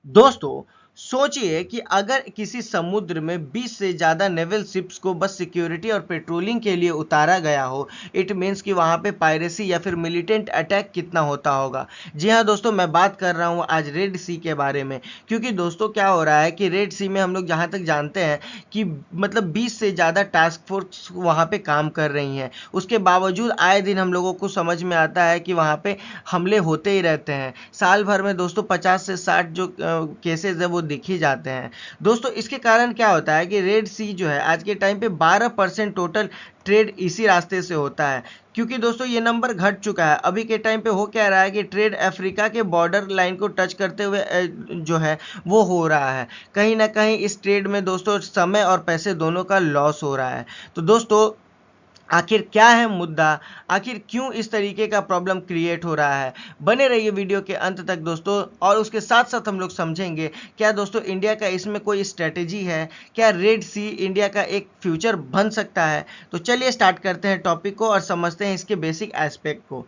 दोस्तों सोचिए कि अगर किसी समुद्र में 20 से ज़्यादा नेवल शिप्स को बस सिक्योरिटी और पेट्रोलिंग के लिए उतारा गया हो, इट मीन्स कि वहाँ पे पायरेसी या फिर मिलिटेंट अटैक कितना होता होगा। जी हाँ दोस्तों, मैं बात कर रहा हूँ आज रेड सी के बारे में। क्योंकि दोस्तों क्या हो रहा है कि रेड सी में हम लोग जहाँ तक जानते हैं कि मतलब 20 से ज़्यादा टास्क फोर्स वहाँ पे काम कर रही हैं। उसके बावजूद आए दिन हम लोगों को समझ में आता है कि वहाँ पे हमले होते ही रहते हैं। साल भर में दोस्तों 50 से 60 जो केसेस है वो दिख ही जाते हैं। दोस्तों इसके कारण क्या होता है कि रेड सी जो है आज के टाइम पे 12% टोटल ट्रेड इसी रास्ते से होता है। क्योंकि दोस्तों ये नंबर घट चुका है। अभी के टाइम पे हो क्या रहा है कि ट्रेड अफ्रीका के बॉर्डर लाइन को टच करते हुए जो है वो हो रहा है। कहीं ना कहीं इस ट्रेड में दोस्तों समय और पैसे दोनों का लॉस हो रहा है। तो दोस्तों आखिर क्या है मुद्दा, आखिर क्यों इस तरीके का प्रॉब्लम क्रिएट हो रहा है। बने रहिए वीडियो के अंत तक दोस्तों, और उसके साथ साथ हम लोग समझेंगे क्या दोस्तों इंडिया का इसमें कोई स्ट्रेटेजी है, क्या रेड सी इंडिया का एक फ्यूचर बन सकता है। तो चलिए स्टार्ट करते हैं टॉपिक को और समझते हैं इसके बेसिक एस्पेक्ट को।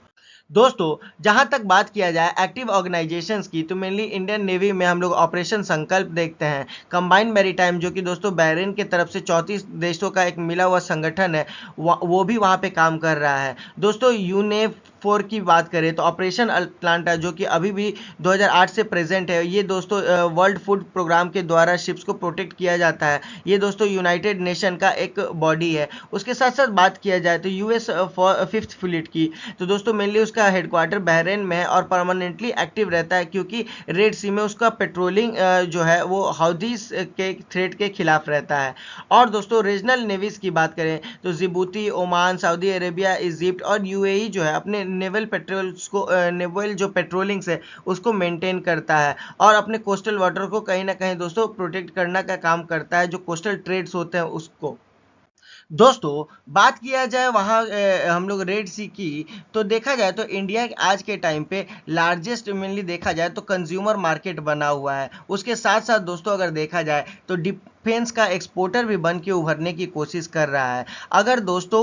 दोस्तों जहां तक बात किया जाए एक्टिव ऑर्गेनाइजेशंस की, तो मेनली इंडियन नेवी में हम लोग ऑपरेशन संकल्प देखते हैं। कंबाइंड मैरीटाइम जो कि दोस्तों बहरीन की तरफ से 34 देशों का एक मिला हुआ संगठन है, वो भी वहां पे काम कर रहा है। दोस्तों यूनेफ 4 की बात करें तो ऑपरेशन अटलांटा जो कि अभी भी 2008 से प्रेजेंट है, ये दोस्तों वर्ल्ड फूड प्रोग्राम के द्वारा शिप्स को प्रोटेक्ट किया जाता है। ये दोस्तों यूनाइटेड नेशन का एक बॉडी है। उसके साथ साथ बात किया जाए तो यूएस फिफ्थ फ्लीट की, तो दोस्तों मेनली उसका हेडक्वार्टर बहरेन में है और परमानेंटली एक्टिव रहता है, क्योंकि रेड सी में उसका पेट्रोलिंग जो है वो हाउदीज के थ्रेट के खिलाफ रहता है। और दोस्तों रीजनल नेवीज की बात करें तो Djibouti, Oman, Saudi Arabia, Egypt और यूएई जो है अपने नेवल पेट्रोल्स को नेवल जो पेट्रोलिंग्स है उसको मेंटेन करता है और अपने कोस्टल वाटर को कहीं ना कहीं दोस्तों प्रोटेक्ट करने का काम करता है, जो कोस्टल ट्रेड्स होते हैं उसको। दोस्तों बात किया जाए वहाँ हम लोग रेड सी की, तो देखा जाए तो इंडिया आज के टाइम पे लार्जेस्ट मेनली देखा जाए तो कंज्यूमर मार्केट बना हुआ है। उसके साथ साथ दोस्तों अगर देखा जाए तो डिफेंस का एक्सपोर्टर भी बन के उभरने की कोशिश कर रहा है। अगर दोस्तों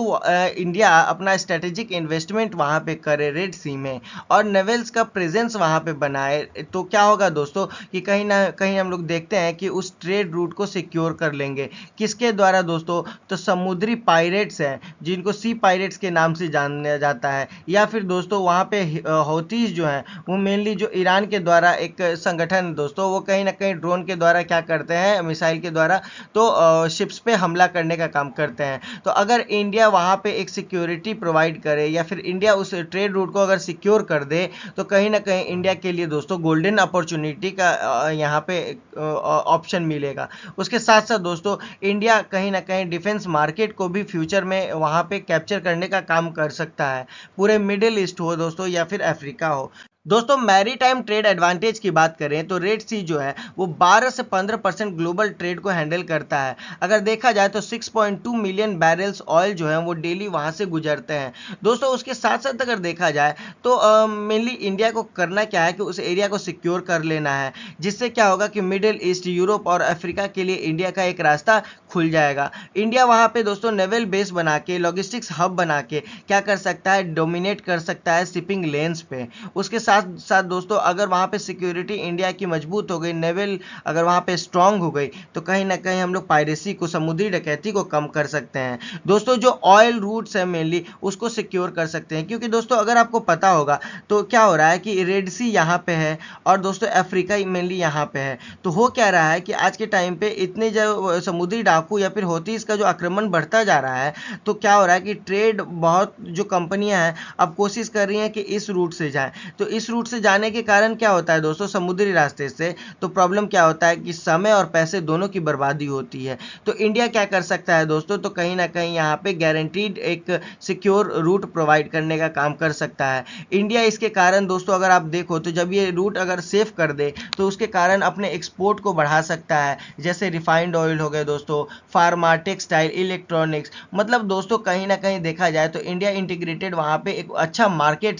इंडिया अपना स्ट्रेटेजिक इन्वेस्टमेंट वहाँ पे करे रेड सी में और नेवल्स का प्रेजेंस वहाँ पे बनाए, तो क्या होगा दोस्तों कि कहीं ना कहीं हम लोग देखते हैं कि उस ट्रेड रूट को सिक्योर कर लेंगे। किसके द्वारा दोस्तों, तो समुद्री पायरेट्स हैं जिनको सी पायरेट्स के नाम से जाना जाता है, या फिर दोस्तों वहाँ पे हौतीस जो हैं वो मेनली जो ईरान के द्वारा एक संगठन दोस्तों, वो कहीं ना कहीं ड्रोन के द्वारा क्या करते हैं, मिसाइल के द्वारा तो शिप्स पे हमला करने का काम करते हैं। तो अगर इंडिया वहाँ पे एक सिक्योरिटी प्रोवाइड करे या फिर इंडिया उस ट्रेड रूट को अगर सिक्योर कर दे, तो कहीं ना कहीं इंडिया के लिए दोस्तों गोल्डन अपॉर्चुनिटी का यहाँ पे ऑप्शन मिलेगा। उसके साथ साथ दोस्तों इंडिया कहीं ना कहीं डिफेंस मार्केट को भी फ्यूचर में वहाँ पे कैप्चर करने का काम कर सकता है, पूरे मिडिल ईस्ट हो दोस्तों या फिर अफ्रीका हो। दोस्तों मैरीटाइम ट्रेड एडवांटेज की बात करें तो रेड सी जो है वो 12 से 15% ग्लोबल ट्रेड को हैंडल करता है। अगर देखा जाए तो 6.2 मिलियन बैरल्स ऑयल जो है वो डेली वहाँ से गुजरते हैं। दोस्तों उसके साथ साथ अगर देखा जाए तो मेनली इंडिया को करना क्या है कि उस एरिया को सिक्योर कर लेना है, जिससे क्या होगा कि मिडिल ईस्ट, यूरोप और अफ्रीका के लिए इंडिया का एक रास्ता खुल जाएगा। इंडिया वहाँ पे दोस्तों नेवल बेस बना के, लॉजिस्टिक्स हब बना के क्या कर सकता है, डोमिनेट कर सकता है शिपिंग लेन्स पे। उसके साथ साथ दोस्तों अगर वहाँ पे सिक्योरिटी इंडिया की मजबूत हो गई, नेवल अगर वहाँ पे स्ट्रांग हो गई, तो कहीं ना कहीं हम लोग पायरेसी को, समुद्री डकैती को कम कर सकते हैं। दोस्तों जो ऑयल रूट्स है मेनली उसको सिक्योर कर सकते हैं, क्योंकि दोस्तों अगर आपको पता होगा तो क्या हो रहा है कि रेड सी यहाँ पे है और दोस्तों अफ्रीका मेनली यहाँ पे है। तो हो क्या रहा है कि आज के टाइम पे इतने जो समुद्री डाकू या फिर होती इसका जो आक्रमण बढ़ता जा रहा है, तो क्या हो रहा है कि ट्रेड बहुत जो कंपनियां हैं अब कोशिश कर रही हैं कि इस रूट से जाएं। तो इस रूट से जाने के कारण क्या होता है दोस्तों, समुद्री रास्ते से तो प्रॉब्लम क्या होता है कि समय और पैसे दोनों की बर्बादी होती है। तो इंडिया क्या कर सकता है दोस्तों, तो कहीं ना कहीं यहाँ पे गारंटीड एक सिक्योर रूट प्रोवाइड करने का काम कर सकता है इंडिया। इसके कारण दोस्तों अगर आप देखो तो जब ये रूट अगर सेफ कर दे तो उसके कारण अपने एक्सपोर्ट को बढ़ा सकता है, जैसे रिफाइंड ऑयल हो गए दोस्तों, फार्मा, टेक्सटाइल, इलेक्ट्रॉनिक्स। मतलब दोस्तों कहीं ना कहीं देखा जाए तो इंडिया इंटीग्रेटेड वहाँ पे एक अच्छा मार्केट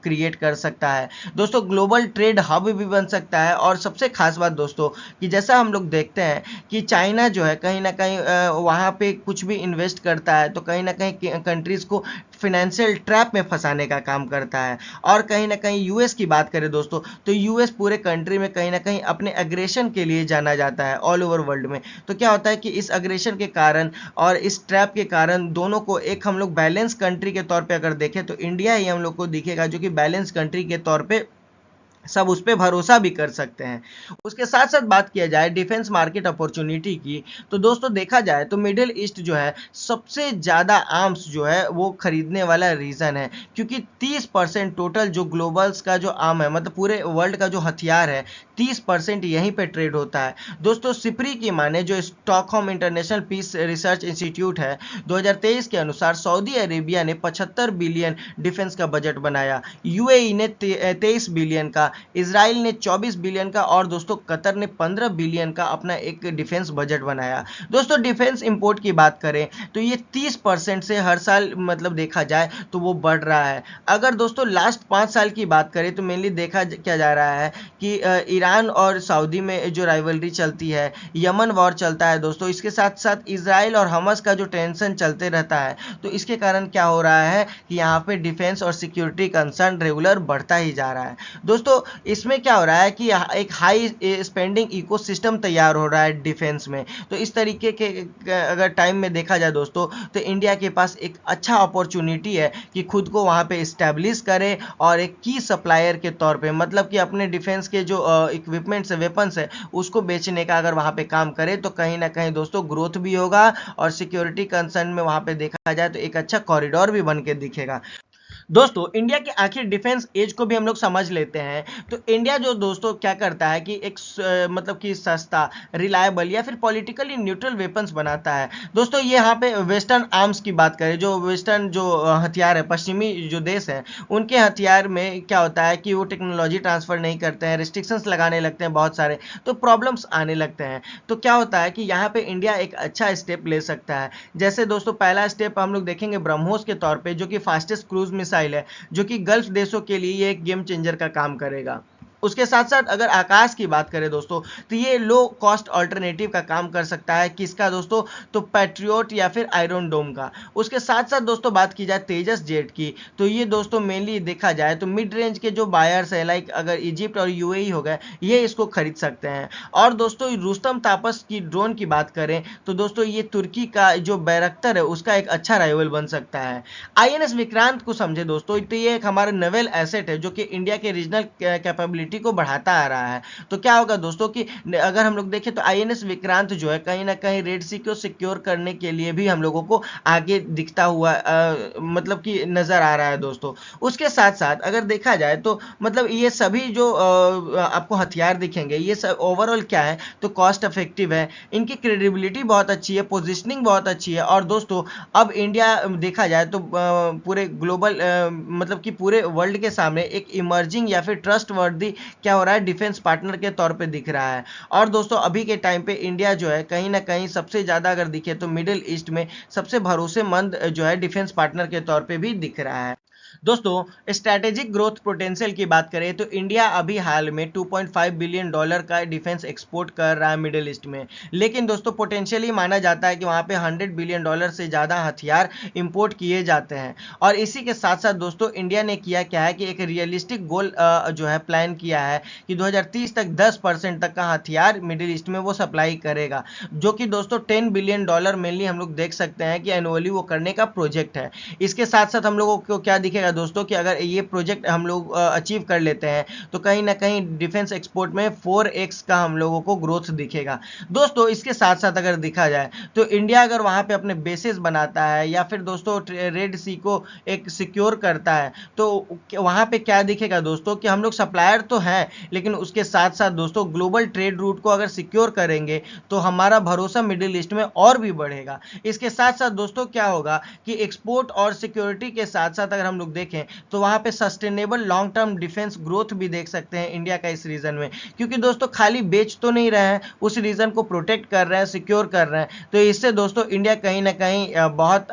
क्रिएट कर सकता है दोस्तों, ग्लोबल ट्रेड हब भी बन सकता है। और सबसे खास बात दोस्तों कि जैसा हम लोग देखते हैं कि चाइना जो है कहीं ना कहीं वहाँ पे कुछ भी इन्वेस्ट करता है तो कहीं ना कहीं कंट्रीज को फाइनेंशियल ट्रैप में फंसाने का काम करता है। और कहीं ना कहीं यूएस की बात करें दोस्तों, तो यूएस पूरे कंट्री में कहीं ना कहीं अपने अग्रेशन के लिए जाना जाता है ऑल ओवर वर्ल्ड में। तो क्या होता है कि इस अग्रेशन के कारण और इस ट्रैप के कारण दोनों को एक हम लोग बैलेंस कंट्री के तौर पे अगर देखें तो इंडिया ही हम लोग को दिखेगा जो कि बैलेंस कंट्री के तौर पे सब उस पर भरोसा भी कर सकते हैं। उसके साथ साथ बात किया जाए डिफेंस मार्केट अपॉर्चुनिटी की, तो दोस्तों देखा जाए तो मिडिल ईस्ट जो है सबसे ज़्यादा आर्म्स जो है वो खरीदने वाला रीज़न है, क्योंकि 30% टोटल जो ग्लोबल्स का जो आर्म है, मतलब पूरे वर्ल्ड का जो हथियार है, 30% यहीं पे ट्रेड होता है। दोस्तों सिपरी की माने जो Stockholm International Peace Research Institute है, 2023 के अनुसार सऊदी अरेबिया ने 75 बिलियन डिफेंस का बजट बनाया, यूएई ने 23 बिलियन का, इजराइल ने 24 बिलियन का और दोस्तों कतर ने 15 बिलियन का अपना एक डिफेंस बजट बनाया। दोस्तों डिफेंस इंपोर्ट की बात करें तो ये 30% से हर साल मतलब देखा जाए तो वो बढ़ रहा है। अगर दोस्तों लास्ट 5 साल की बात करें तो मेनली देखा क्या जा रहा है कि ईरान और सऊदी में जो राइवलरी चलती है, यमन वॉर चलता है दोस्तों, इसके साथ साथ इजराइल और हमास का जो टेंशन चलते रहता है, तो इसके कारण क्या हो रहा है कि यहाँ पे डिफेंस और सिक्योरिटी कंसर्न रेगुलर बढ़ता ही जा रहा है। दोस्तों इसमें क्या हो रहा है कि एक हाई स्पेंडिंग इकोसिस्टम तैयार हो रहा है डिफेंस में। तो इस तरीके के अगर टाइम में देखा जाए दोस्तों तो इंडिया के पास एक अच्छा अपॉर्चुनिटी है कि खुद को वहाँ पे इस्टेब्लिश करे और एक की सप्लायर के तौर पे, मतलब कि अपने डिफेंस के जो इक्विपमेंट्स है, वेपन्स है, उसको बेचने का अगर वहाँ पे काम करे तो कहीं ना कहीं दोस्तों ग्रोथ भी होगा और सिक्योरिटी कंसर्न में वहाँ पे देखा जाए तो एक अच्छा कॉरिडोर भी बन के दिखेगा। दोस्तों इंडिया के आखिर डिफेंस एज को भी हम लोग समझ लेते हैं। तो इंडिया जो दोस्तों क्या करता है कि एक मतलब कि सस्ता, रिलायबल या फिर पॉलिटिकली न्यूट्रल वेपन्स बनाता है। दोस्तों ये यहाँ पे वेस्टर्न आर्म्स की बात करें, जो वेस्टर्न जो हथियार है, पश्चिमी जो देश हैं, उनके हथियार में क्या होता है कि वो टेक्नोलॉजी ट्रांसफर नहीं करते हैं, रिस्ट्रिक्शंस लगाने लगते हैं बहुत सारे, तो प्रॉब्लम्स आने लगते हैं। तो क्या होता है कि यहाँ पे इंडिया एक अच्छा स्टेप ले सकता है। जैसे दोस्तों पहला स्टेप हम लोग देखेंगे ब्रह्मोस के तौर पे, जो कि फास्टेस्ट क्रूज मिसाइल है, जो कि गल्फ देशों के लिए ये एक गेम चेंजर का काम करेगा। उसके साथ साथ अगर आकाश की बात करें दोस्तों तो ये लो कॉस्ट ऑल्टरनेटिव का काम कर सकता है। किसका दोस्तों? तो पैट्रियोट या फिर आयरन डोम का। उसके साथ साथ दोस्तों बात की जाए तेजस जेट की, तो ये दोस्तों मेनली देखा जाए तो मिड रेंज के जो बायर्स है, लाइक अगर इजिप्ट और यूएई हो गए, ये इसको खरीद सकते हैं। और दोस्तों रुस्तम तापस की ड्रोन की बात करें तो दोस्तों ये तुर्की का जो बैरक्टर है उसका एक अच्छा राइवल बन सकता है। आईएनएस विक्रांत को समझे दोस्तों, तो ये एक हमारा नेवल एसेट है जो कि इंडिया के रीजनल कैपेबिलिटी को बढ़ाता आ रहा है। तो क्या होगा दोस्तों कि अगर हम लोग देखें तो आईएनएस विक्रांत जो है कहीं ना कहीं रेड सी को सिक्योर करने के लिए भी हम लोगों को आगे दिखता हुआ मतलब कि नजर आ रहा है दोस्तों। उसके साथ साथ अगर देखा जाए तो मतलब ये सभी जो आपको हथियार दिखेंगे, ये सब ओवरऑल क्या है तो कॉस्ट इफेक्टिव है, इनकी क्रेडिबिलिटी बहुत अच्छी है, पोजिशनिंग बहुत अच्छी है। और दोस्तों अब इंडिया देखा जाए तो पूरे ग्लोबल मतलब कि पूरे वर्ल्ड के सामने एक इमर्जिंग या फिर ट्रस्ट वर्दी क्या हो रहा है, डिफेंस पार्टनर के तौर पे दिख रहा है। और दोस्तों अभी के टाइम पे इंडिया जो है कहीं ना कहीं सबसे ज़्यादा अगर दिखे तो मिडिल ईस्ट में सबसे भरोसेमंद जो है डिफेंस पार्टनर के तौर पे भी दिख रहा है। दोस्तों स्ट्रैटेजिक ग्रोथ पोटेंशियल की बात करें तो इंडिया अभी हाल में 2.5 बिलियन डॉलर का डिफेंस एक्सपोर्ट कर रहा है मिडिल ईस्ट में, लेकिन दोस्तों पोटेंशियली माना जाता है कि वहाँ पे 100 बिलियन डॉलर से ज़्यादा हथियार इंपोर्ट किए जाते हैं। और इसी के साथ साथ दोस्तों इंडिया ने किया क्या है कि एक रियलिस्टिक गोल जो है प्लान किया है कि 2030 तक 10% तक का हथियार मिडिल ईस्ट में वो सप्लाई करेगा, जो कि दोस्तों 10 बिलियन डॉलर मेनली हम लोग देख सकते हैं कि एनुअली वो करने का प्रोजेक्ट है। इसके साथ साथ हम लोगों को क्या दिखेगा दोस्तों कि अगर ये प्रोजेक्ट हम लोग अचीव कर लेते हैं तो कहीं ना कहीं डिफेंस एक्सपोर्ट में 4x का हम लोगों को ग्रोथ दिखेगा। दोस्तों इसके साथ साथ अगर देखा जाए तो इंडिया अगर वहां पे अपने बेसेस बनाता है या फिर दोस्तों रेड सी को एक सिक्योर करता है तो वहां पे क्या दिखेगा दोस्तों कि हम लोग सप्लायर तो हैं, लेकिन उसके साथ साथ दोस्तों ग्लोबल ट्रेड रूट को अगर सिक्योर करेंगे तो हमारा भरोसा मिडिल ईस्ट में और भी बढ़ेगा। इसके साथ साथ दोस्तों क्या होगा कि एक्सपोर्ट और सिक्योरिटी के साथ साथ अगर हम लोग देखें तो वहां पे sustainable long term defence growth भी देख सकते हैं इंडिया का इस रीजन में, क्योंकि दोस्तों खाली बेच तो नहीं रहे हैं, उस रीजन को प्रोटेक्ट कर रहे हैं, सिक्योर कर रहे हैं। तो इससे दोस्तों इंडिया कहीं ना कहीं बहुत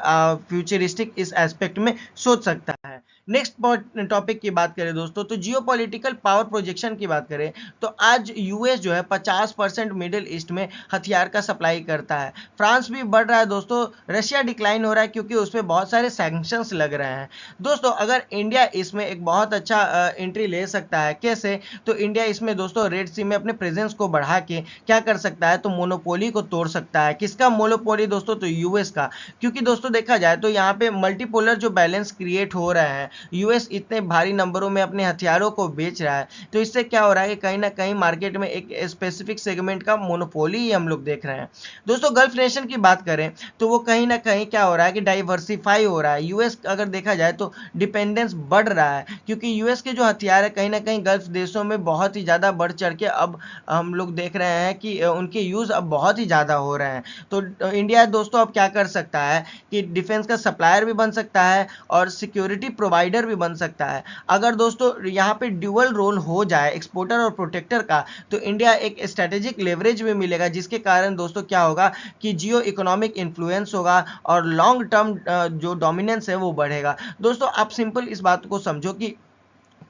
फ्यूचरिस्टिक इस एस्पेक्ट में सोच सकता है। नेक्स्ट टॉपिक की बात करें दोस्तों, तो जियोपॉलिटिकल पावर प्रोजेक्शन की बात करें तो आज यूएस जो है 50% मिडिल ईस्ट में हथियार का सप्लाई करता है। फ्रांस भी बढ़ रहा है दोस्तों, रशिया डिक्लाइन हो रहा है क्योंकि उस पर बहुत सारे सैंक्शंस लग रहे हैं। दोस्तों अगर इंडिया इसमें एक बहुत अच्छा एंट्री ले सकता है, कैसे? तो इंडिया इसमें दोस्तों रेड सी में अपने प्रेजेंस को बढ़ा के क्या कर सकता है, तो मोनोपोली को तोड़ सकता है। किसका मोनोपोली दोस्तों? तो यूएस का। क्योंकि दोस्तों देखा जाए तो यहाँ पे मल्टीपोलर जो बैलेंस क्रिएट हो रहा है, यूएस इतने भारी नंबरों में अपने हथियारों को बेच रहा है, तो इससे क्या हो रहा है कि कहीं ना कहीं मार्केट में एक स्पेसिफिक सेगमेंट का मोनोपोली ही हम लोग देख रहे हैं। दोस्तों गल्फ नेशन की बात करें तो वो कहीं ना कहीं क्या हो रहा है कि डाइवर्सिफाई हो रहा है। यूएस अगर देखा जाए तो डिपेंडेंस बढ़ रहा है, क्योंकि यूएस के जो हथियार है कहीं ना कहीं गल्फ देशों में बहुत ही ज़्यादा बढ़ चढ़ के अब हम लोग देख रहे हैं कि उनके यूज़ अब बहुत ही ज़्यादा हो रहे हैं। तो इंडिया दोस्तों अब क्या कर सकता है कि डिफेंस का सप्लायर भी बन सकता है और सिक्योरिटी प्रोवाइडर भी बन सकता है। अगर दोस्तों यहाँ पे ड्यूअल रोल हो जाए एक्सपोर्टर और प्रोटेक्टर का, तो इंडिया एक स्ट्रेटेजिक लेवरेज भी मिलेगा, जिसके कारण दोस्तों क्या होगा कि जियो इकोनॉमिक इन्फ्लुएंस होगा और लॉन्ग टर्म जो डोमिनेंस है वो बढ़ेगा। दोस्तों आप सिंपल इस बात को समझो कि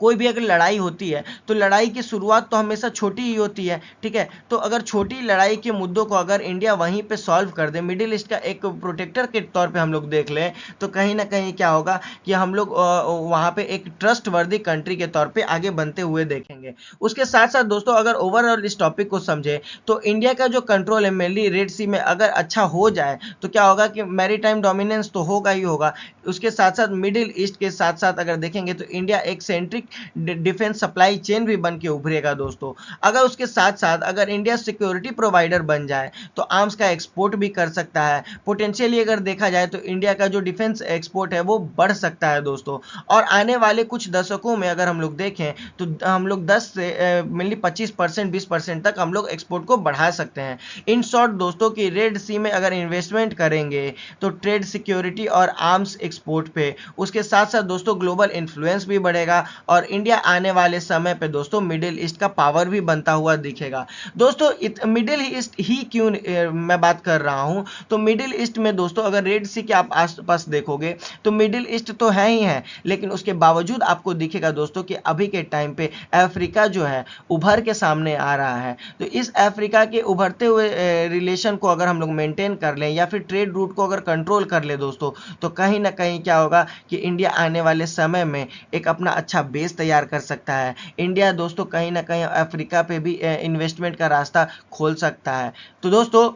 कोई भी अगर लड़ाई होती है तो लड़ाई की शुरुआत तो हमेशा छोटी ही होती है, ठीक है? तो अगर छोटी लड़ाई के मुद्दों को अगर इंडिया वहीं पे सॉल्व कर दे, मिडिल ईस्ट का एक प्रोटेक्टर के तौर पे हम लोग देख लें, तो कहीं ना कहीं क्या होगा कि हम लोग वहाँ पे एक ट्रस्ट वर्दी कंट्री के तौर पे आगे बनते हुए देखेंगे। उसके साथ साथ दोस्तों अगर ओवरऑल इस टॉपिक को समझे तो इंडिया का जो कंट्रोल है मेनली रेड सी में अगर अच्छा हो जाए तो क्या होगा कि मैरीटाइम डोमिनेंस तो होगा ही होगा। उसके साथ साथ मिडिल ईस्ट के साथ साथ अगर देखेंगे तो इंडिया एक सेंट्रिक डिफेंस सप्लाई चेन भी बन के उभरेगा दोस्तों। अगर उसके साथ साथ अगर इंडिया सिक्योरिटी प्रोवाइडर बन जाए तो आर्म्स का एक्सपोर्ट भी कर सकता है। पोटेंशियली अगर देखा जाए तो इंडिया का जो डिफेंस एक्सपोर्ट है वो बढ़ सकता है दोस्तों। और आने वाले कुछ दशकों में अगर हम लोग देखें तो हम लोग 10 से मेनली 25% 20% तक हम लोग एक्सपोर्ट को बढ़ा सकते हैं। इन शॉर्ट दोस्तों की रेड सी में अगर इन्वेस्टमेंट करेंगे तो ट्रेड सिक्योरिटी और आर्म्स एक्सपोर्ट पे, उसके साथ साथ दोस्तों ग्लोबल इन्फ्लुएंस भी बढ़ेगा और इंडिया आने वाले समय पे दोस्तों मिडिल ईस्ट का पावर भी बनता हुआ दिखेगा। दोस्तों मिडिल ईस्ट ही क्यों मैं बात कर रहा हूं, तो मिडिल ईस्ट में दोस्तों अगर रेड सी के आप आसपास देखोगे तो मिडिल ईस्ट तो है ही है, लेकिन उसके बावजूद आपको दिखेगा दोस्तों कि अभी के टाइम पे अफ्रीका जो है उभर के सामने आ रहा है। तो इस अफ्रीका के उभरते हुए रिलेशन को अगर हम लोग मेंटेन कर लें या फिर ट्रेड रूट को अगर कंट्रोल कर ले दोस्तों, तो कहीं ना कहीं क्या होगा कि इंडिया आने वाले समय में एक अपना अच्छा बेस तैयार कर सकता है। इंडिया दोस्तों कहीं ना कहीं अफ्रीका पे भी इन्वेस्टमेंट का रास्ता खोल सकता है। तो दोस्तों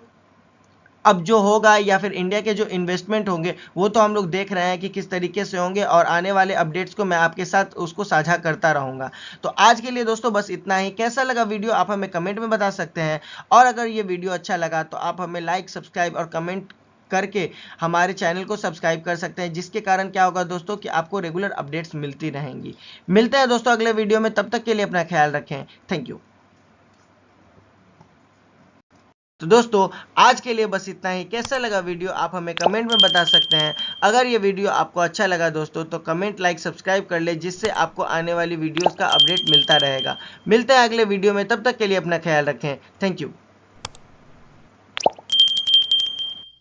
अब जो होगा या फिर इंडिया के जो इन्वेस्टमेंट होंगे वो तो हम लोग देख रहे हैं कि किस तरीके से होंगे, और आने वाले अपडेट्स को मैं आपके साथ उसको साझा करता रहूंगा। तो आज के लिए दोस्तों बस इतना ही। कैसा लगा वीडियो आप हमें कमेंट में बता सकते हैं, और अगर ये वीडियो अच्छा लगा तो आप हमें लाइक सब्सक्राइब और कमेंट करके हमारे चैनल को सब्सक्राइब कर सकते हैं, जिसके कारण क्या होगा दोस्तों कि आपको रेगुलर अपडेट्स मिलती रहेंगी। मिलते हैं दोस्तों अगले वीडियो में, तब तक के लिए अपना ख्याल रखें। Thank you. तो दोस्तों आज के लिए बस इतना ही। कैसा लगा वीडियो आप हमें कमेंट में बता सकते हैं। अगर ये वीडियो आपको अच्छा लगा दोस्तों तो कमेंट लाइक सब्सक्राइब कर ले, जिससे आपको आने वाली वीडियोस का अपडेट मिलता रहेगा। मिलते हैं अगले वीडियो में, तब तक के लिए अपना ख्याल रखें। Thank you.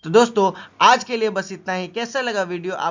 तो दोस्तों आज के लिए बस इतना ही। कैसा लगा वीडियो आप